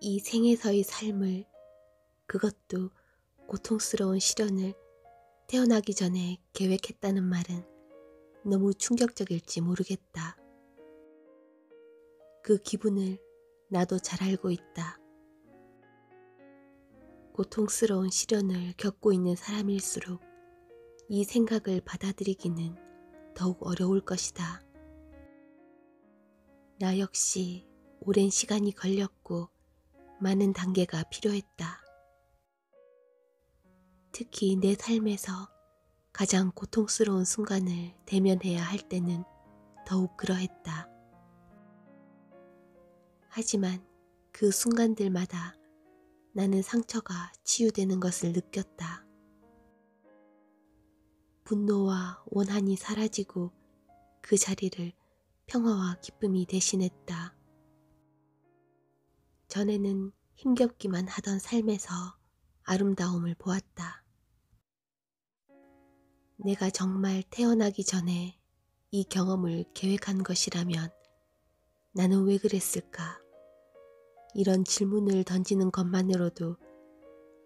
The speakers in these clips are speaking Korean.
이 생에서의 삶을, 그것도 고통스러운 시련을 태어나기 전에 계획했다는 말은 너무 충격적일지 모르겠다. 그 기분을 나도 잘 알고 있다. 고통스러운 시련을 겪고 있는 사람일수록 이 생각을 받아들이기는 더욱 어려울 것이다. 나 역시 오랜 시간이 걸렸고 많은 단계가 필요했다. 특히 내 삶에서 가장 고통스러운 순간을 대면해야 할 때는 더욱 그러했다. 하지만 그 순간들마다 나는 상처가 치유되는 것을 느꼈다. 분노와 원한이 사라지고 그 자리를 평화와 기쁨이 대신했다. 전에는 힘겹기만 하던 삶에서 아름다움을 보았다. 내가 정말 태어나기 전에 이 경험을 계획한 것이라면 나는 왜 그랬을까? 이런 질문을 던지는 것만으로도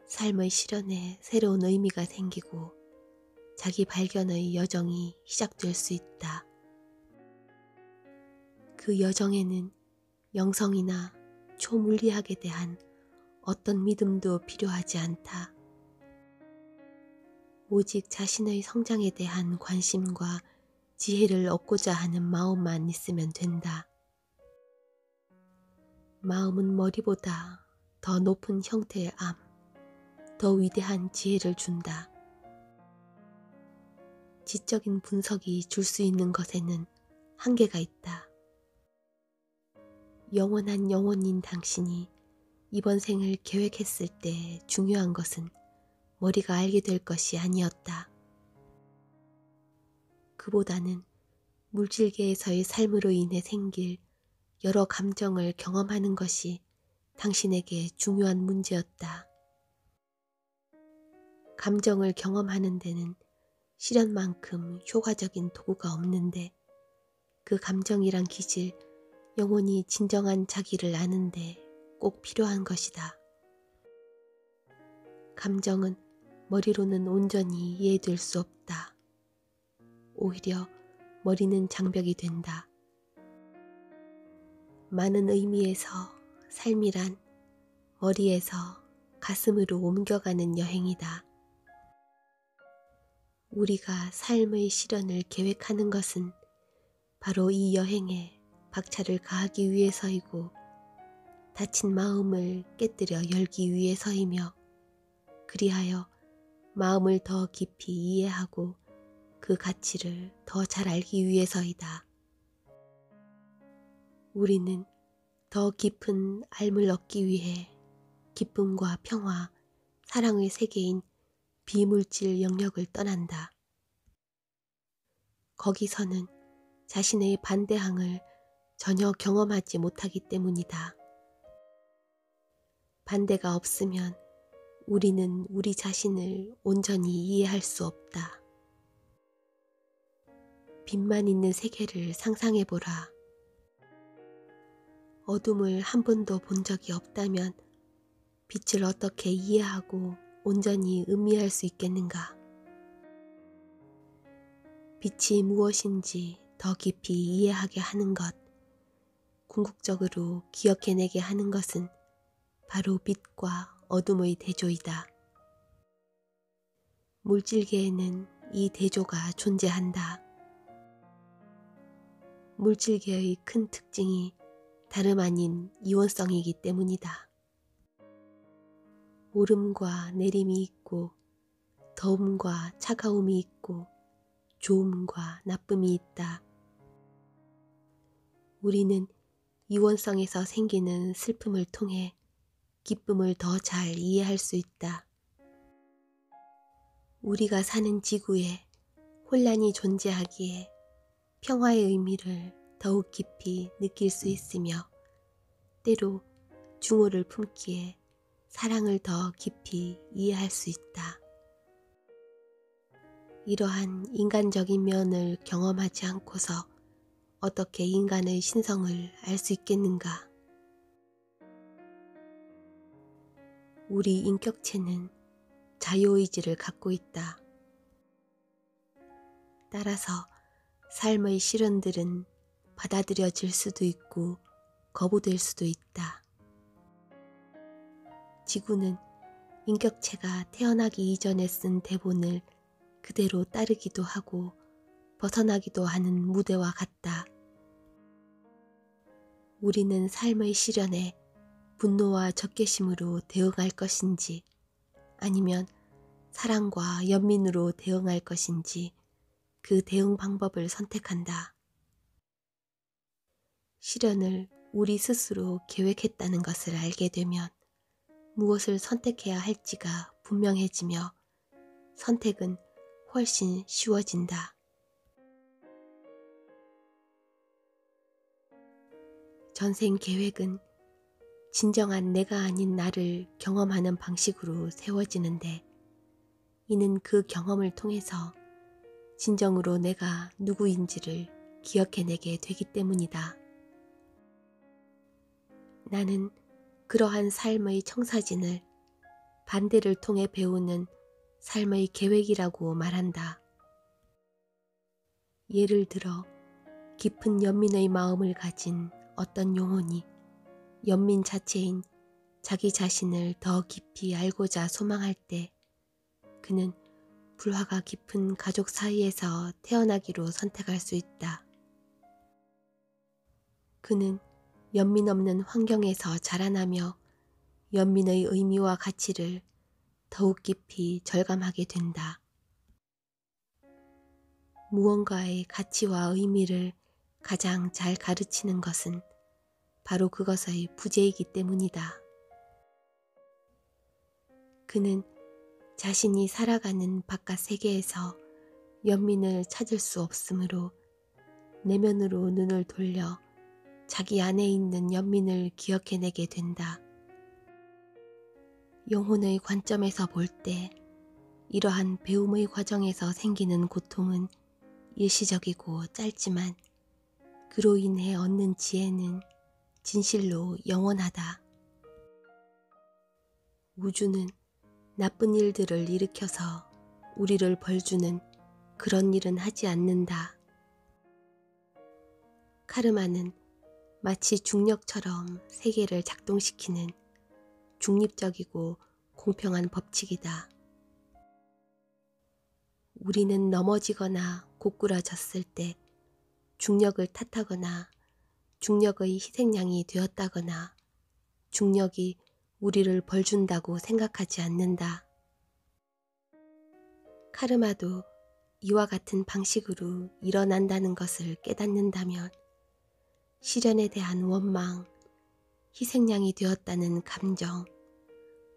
삶의 실현에 새로운 의미가 생기고 자기 발견의 여정이 시작될 수 있다. 그 여정에는 영성이나 초물리학에 대한 어떤 믿음도 필요하지 않다. 오직 자신의 성장에 대한 관심과 지혜를 얻고자 하는 마음만 있으면 된다. 마음은 머리보다 더 높은 형태의 암, 더 위대한 지혜를 준다. 지적인 분석이 줄 수 있는 것에는 한계가 있다. 영원한 영혼인 당신이 이번 생을 계획했을 때 중요한 것은 머리가 알게 될 것이 아니었다. 그보다는 물질계에서의 삶으로 인해 생길 여러 감정을 경험하는 것이 당신에게 중요한 문제였다. 감정을 경험하는 데는 실현만큼 효과적인 도구가 없는데 그 감정이란 기질, 영혼이 진정한 자기를 아는데 꼭 필요한 것이다. 감정은 머리로는 온전히 이해될 수 없다. 오히려 머리는 장벽이 된다. 많은 의미에서 삶이란 머리에서 가슴으로 옮겨가는 여행이다. 우리가 삶의 실현을 계획하는 것은 바로 이 여행에 박차를 가하기 위해서이고 닫힌 마음을 깨뜨려 열기 위해서이며 그리하여 마음을 더 깊이 이해하고 그 가치를 더 잘 알기 위해서이다. 우리는 더 깊은 알을 얻기 위해 기쁨과 평화, 사랑의 세계인 비물질 영역을 떠난다. 거기서는 자신의 반대항을 전혀 경험하지 못하기 때문이다. 반대가 없으면 우리는 우리 자신을 온전히 이해할 수 없다. 빛만 있는 세계를 상상해보라. 어둠을 한 번도 본 적이 없다면 빛을 어떻게 이해하고 온전히 음미할 수 있겠는가? 빛이 무엇인지 더 깊이 이해하게 하는 것, 궁극적으로 기억해내게 하는 것은 바로 빛과 어둠의 대조이다. 물질계에는 이 대조가 존재한다. 물질계의 큰 특징이 다름 아닌 이원성이기 때문이다. 오름과 내림이 있고 더움과 차가움이 있고 좋음과 나쁨이 있다. 우리는 이원성에서 생기는 슬픔을 통해 기쁨을 더 잘 이해할 수 있다. 우리가 사는 지구에 혼란이 존재하기에 평화의 의미를 더욱 깊이 느낄 수 있으며 때로 중후를 품기에 사랑을 더 깊이 이해할 수 있다. 이러한 인간적인 면을 경험하지 않고서 어떻게 인간의 신성을 알 수 있겠는가? 우리 인격체는 자유의지를 갖고 있다. 따라서 삶의 시련들은 받아들여질 수도 있고 거부될 수도 있다. 지구는 인격체가 태어나기 이전에 쓴 대본을 그대로 따르기도 하고 벗어나기도 하는 무대와 같다. 우리는 삶의 시련에 분노와 적개심으로 대응할 것인지 아니면 사랑과 연민으로 대응할 것인지 그 대응 방법을 선택한다. 시련을 우리 스스로 계획했다는 것을 알게 되면 무엇을 선택해야 할지가 분명해지며 선택은 훨씬 쉬워진다. 전생 계획은 진정한 내가 아닌 나를 경험하는 방식으로 세워지는데 이는 그 경험을 통해서 진정으로 내가 누구인지를 기억해내게 되기 때문이다. 나는 그러한 삶의 청사진을 반대를 통해 배우는 삶의 계획이라고 말한다. 예를 들어 깊은 연민의 마음을 가진 어떤 영혼이 연민 자체인 자기 자신을 더 깊이 알고자 소망할 때 그는 불화가 깊은 가족 사이에서 태어나기로 선택할 수 있다. 그는 연민 없는 환경에서 자라나며 연민의 의미와 가치를 더욱 깊이 절감하게 된다. 무언가의 가치와 의미를 가장 잘 가르치는 것은 바로 그것의 부재이기 때문이다. 그는 자신이 살아가는 바깥 세계에서 연민을 찾을 수 없으므로 내면으로 눈을 돌려 자기 안에 있는 연민을 기억해내게 된다. 영혼의 관점에서 볼 때 이러한 배움의 과정에서 생기는 고통은 일시적이고 짧지만 그로 인해 얻는 지혜는 진실로 영원하다. 우주는 나쁜 일들을 일으켜서 우리를 벌주는 그런 일은 하지 않는다. 카르마는 마치 중력처럼 세계를 작동시키는 중립적이고 공평한 법칙이다. 우리는 넘어지거나 고꾸라졌을 때 중력을 탓하거나 중력의 희생양이 되었다거나 중력이 우리를 벌준다고 생각하지 않는다. 카르마도 이와 같은 방식으로 일어난다는 것을 깨닫는다면 시련에 대한 원망, 희생양이 되었다는 감정,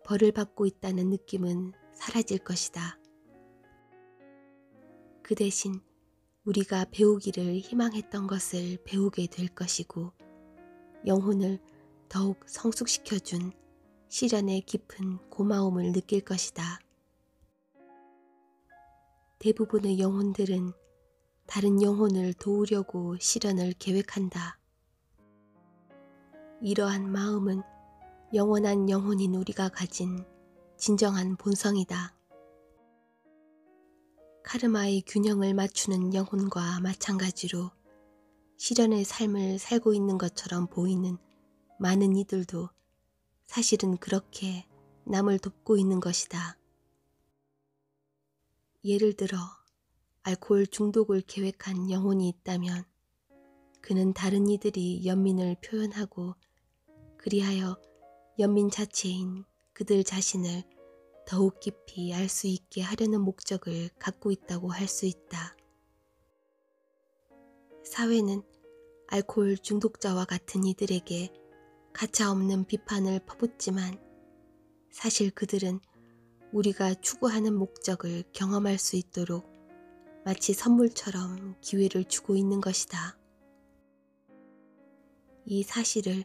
벌을 받고 있다는 느낌은 사라질 것이다. 그 대신 우리가 배우기를 희망했던 것을 배우게 될 것이고 영혼을 더욱 성숙시켜준 시련의 깊은 고마움을 느낄 것이다. 대부분의 영혼들은 다른 영혼을 도우려고 시련을 계획한다. 이러한 마음은 영원한 영혼인 우리가 가진 진정한 본성이다. 카르마의 균형을 맞추는 영혼과 마찬가지로 시련의 삶을 살고 있는 것처럼 보이는 많은 이들도 사실은 그렇게 남을 돕고 있는 것이다. 예를 들어 알코올 중독을 계획한 영혼이 있다면 그는 다른 이들이 연민을 표현하고 그리하여 연민 자체인 그들 자신을 더욱 깊이 알 수 있게 하려는 목적을 갖고 있다고 할 수 있다. 사회는 알코올 중독자와 같은 이들에게 가차없는 비판을 퍼붓지만 사실 그들은 우리가 추구하는 목적을 경험할 수 있도록 마치 선물처럼 기회를 주고 있는 것이다. 이 사실을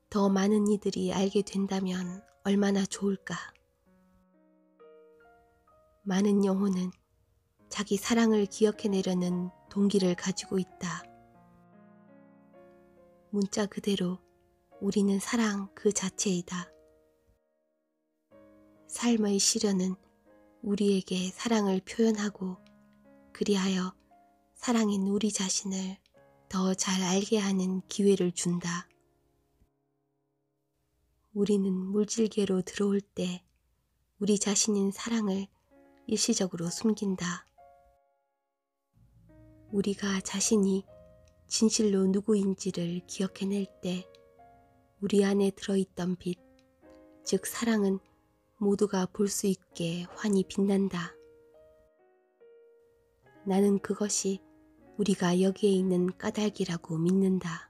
더 많은 이들이 알게 된다면 얼마나 좋을까. 많은 영혼은 자기 사랑을 기억해내려는 동기를 가지고 있다. 문자 그대로 우리는 사랑 그 자체이다. 삶의 시련은 우리에게 사랑을 표현하고 그리하여 사랑인 우리 자신을 더 잘 알게 하는 기회를 준다. 우리는 물질계로 들어올 때 우리 자신인 사랑을 일시적으로 숨긴다. 우리가 자신이 진실로 누구인지를 기억해낼 때 우리 안에 들어있던 빛, 즉 사랑은 모두가 볼 수 있게 환히 빛난다. 나는 그것이 우리가 여기에 있는 까닭이라고 믿는다.